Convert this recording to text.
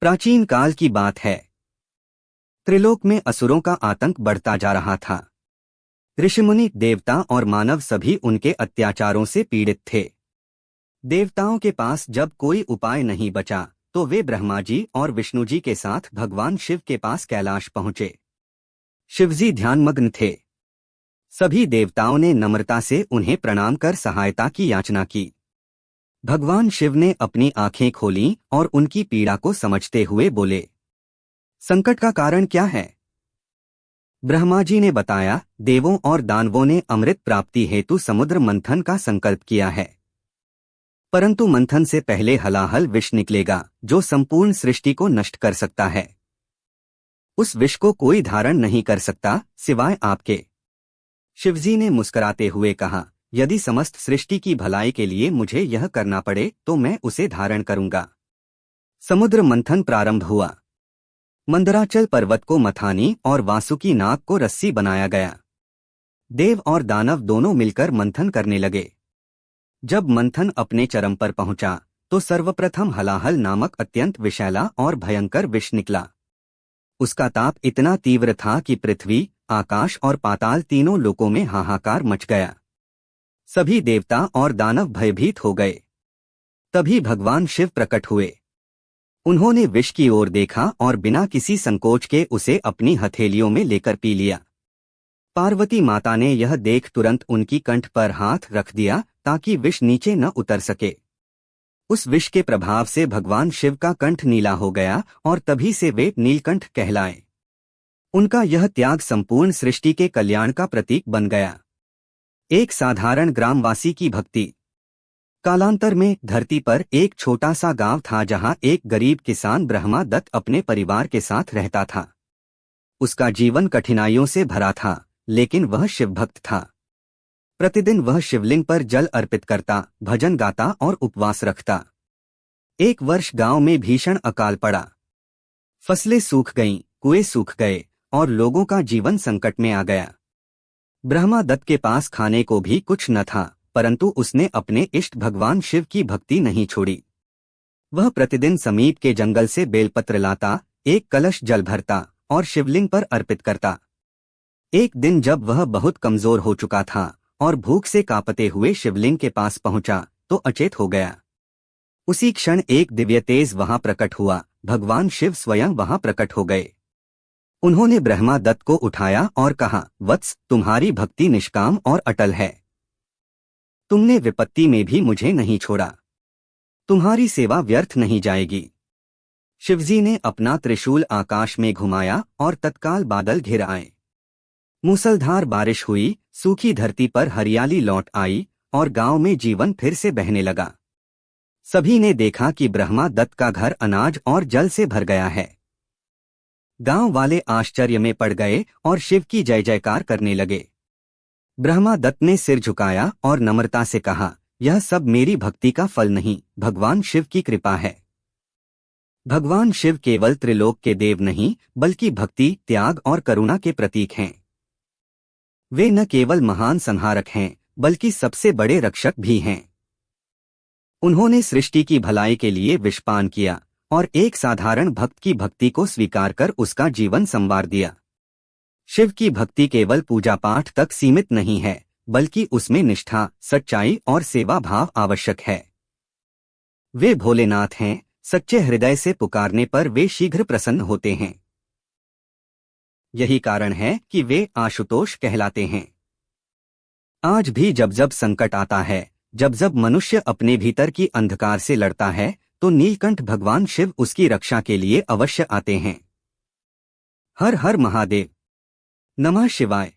प्राचीन काल की बात है। त्रिलोक में असुरों का आतंक बढ़ता जा रहा था। ऋषिमुनि, देवता और मानव सभी उनके अत्याचारों से पीड़ित थे। देवताओं के पास जब कोई उपाय नहीं बचा तो वे ब्रह्मा जी और विष्णु जी के साथ भगवान शिव के पास कैलाश पहुंचे। शिवजी ध्यानमग्न थे। सभी देवताओं ने नम्रता से उन्हें प्रणाम कर सहायता की याचना की। भगवान शिव ने अपनी आंखें खोलीं और उनकी पीड़ा को समझते हुए बोले, संकट का कारण क्या है? ब्रह्मा जी ने बताया, देवों और दानवों ने अमृत प्राप्ति हेतु समुद्र मंथन का संकल्प किया है, परंतु मंथन से पहले हलाहल विष निकलेगा जो संपूर्ण सृष्टि को नष्ट कर सकता है। उस विष को कोई धारण नहीं कर सकता सिवाय आपके। शिवजी ने मुस्कुराते हुए कहा, यदि समस्त सृष्टि की भलाई के लिए मुझे यह करना पड़े तो मैं उसे धारण करूंगा। समुद्र मंथन प्रारंभ हुआ। मंदराचल पर्वत को मथानी और वासुकी नाग को रस्सी बनाया गया। देव और दानव दोनों मिलकर मंथन करने लगे। जब मंथन अपने चरम पर पहुंचा तो सर्वप्रथम हलाहल नामक अत्यंत विषैला और भयंकर विष निकला। उसका ताप इतना तीव्र था कि पृथ्वी, आकाश और पाताल तीनों लोकों में हाहाकार मच गया। सभी देवता और दानव भयभीत हो गए। तभी भगवान शिव प्रकट हुए। उन्होंने विष की ओर देखा और बिना किसी संकोच के उसे अपनी हथेलियों में लेकर पी लिया। पार्वती माता ने यह देख तुरंत उनकी कंठ पर हाथ रख दिया ताकि विष नीचे न उतर सके। उस विष के प्रभाव से भगवान शिव का कंठ नीला हो गया और तभी से वे नीलकंठ कहलाए। उनका यह त्याग संपूर्ण सृष्टि के कल्याण का प्रतीक बन गया। एक साधारण ग्रामवासी की भक्ति। कालांतर में धरती पर एक छोटा सा गांव था जहां एक गरीब किसान ब्रह्मा दत्त अपने परिवार के साथ रहता था। उसका जीवन कठिनाइयों से भरा था, लेकिन वह शिवभक्त था। प्रतिदिन वह शिवलिंग पर जल अर्पित करता, भजन गाता और उपवास रखता। एक वर्ष गांव में भीषण अकाल पड़ा। फसलें सूख गईं, कुएं सूख गए और लोगों का जीवन संकट में आ गया। ब्रह्मा दत्त के पास खाने को भी कुछ न था, परंतु उसने अपने इष्ट भगवान शिव की भक्ति नहीं छोड़ी। वह प्रतिदिन समीप के जंगल से बेलपत्र लाता, एक कलश जल भरता और शिवलिंग पर अर्पित करता। एक दिन जब वह बहुत कमजोर हो चुका था और भूख से कांपते हुए शिवलिंग के पास पहुंचा तो अचेत हो गया। उसी क्षण एक दिव्य तेज वहां प्रकट हुआ। भगवान शिव स्वयं वहां प्रकट हो गए। उन्होंने ब्रह्मा दत्त को उठाया और कहा, वत्स, तुम्हारी भक्ति निष्काम और अटल है। तुमने विपत्ति में भी मुझे नहीं छोड़ा। तुम्हारी सेवा व्यर्थ नहीं जाएगी। शिवजी ने अपना त्रिशूल आकाश में घुमाया और तत्काल बादल घिर आए। मूसलधार बारिश हुई, सूखी धरती पर हरियाली लौट आई और गांव में जीवन फिर से बहने लगा। सभी ने देखा कि ब्रह्मा दत्त का घर अनाज और जल से भर गया है। गांव वाले आश्चर्य में पड़ गए और शिव की जय जयकार करने लगे। ब्रह्मा दत्त ने सिर झुकाया और नम्रता से कहा, यह सब मेरी भक्ति का फल नहीं, भगवान शिव की कृपा है। भगवान शिव केवल त्रिलोक के देव नहीं, बल्कि भक्ति, त्याग और करुणा के प्रतीक हैं। वे न केवल महान संहारक हैं, बल्कि सबसे बड़े रक्षक भी हैं। उन्होंने सृष्टि की भलाई के लिए विषपान किया और एक साधारण भक्त की भक्ति को स्वीकार कर उसका जीवन संवार दिया। शिव की भक्ति केवल पूजा पाठ तक सीमित नहीं है, बल्कि उसमें निष्ठा, सच्चाई और सेवा भाव आवश्यक है। वे भोलेनाथ हैं, सच्चे हृदय से पुकारने पर वे शीघ्र प्रसन्न होते हैं। यही कारण है कि वे आशुतोष कहलाते हैं। आज भी जब जब संकट आता है, जब जब मनुष्य अपने भीतर की अंधकार से लड़ता है, तो नीलकंठ भगवान शिव उसकी रक्षा के लिए अवश्य आते हैं। हर हर महादेव। नमः शिवाय।